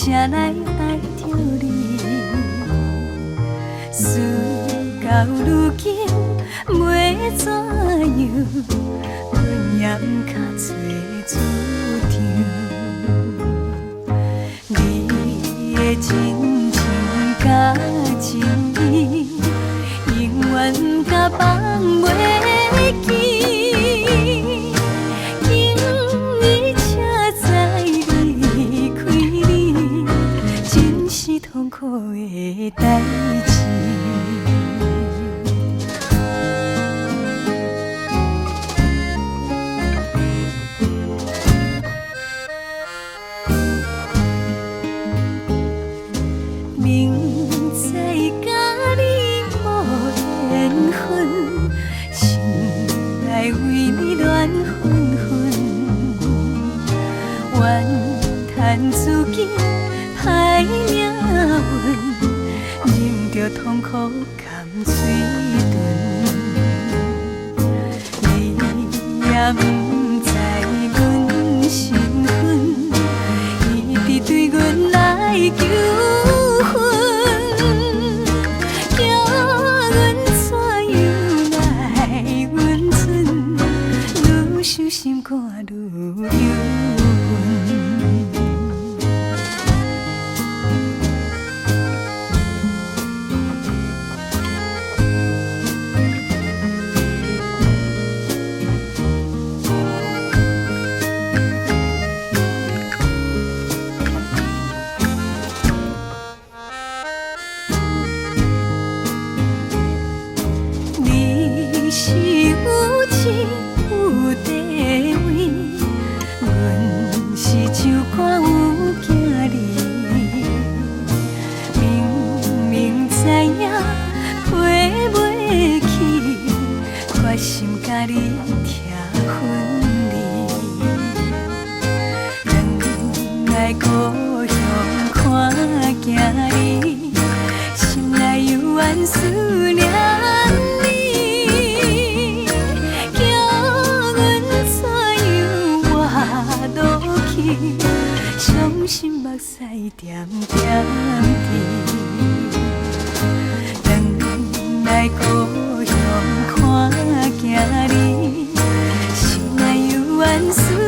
才来爱着你。事到如今，要怎样？阮也毋较找主张。你的真情甲真意，永远毋敢放袂记。今日车载离开你，真是痛苦的代志。明知甲你无缘分，心内为你乱纷纷，怨叹自己歹命运，忍着痛苦甘嘴唇。你也不知阮身份，一直对阮来求。心肝愈忧闷，你是有钱有地位，阮是唱歌有囝儿，明明知影陪袂起，决心甲你拆分离。两爱故乡看囝儿，心内犹原思念。伤心目屎点点滴，回来故乡看囝儿，心内犹原思。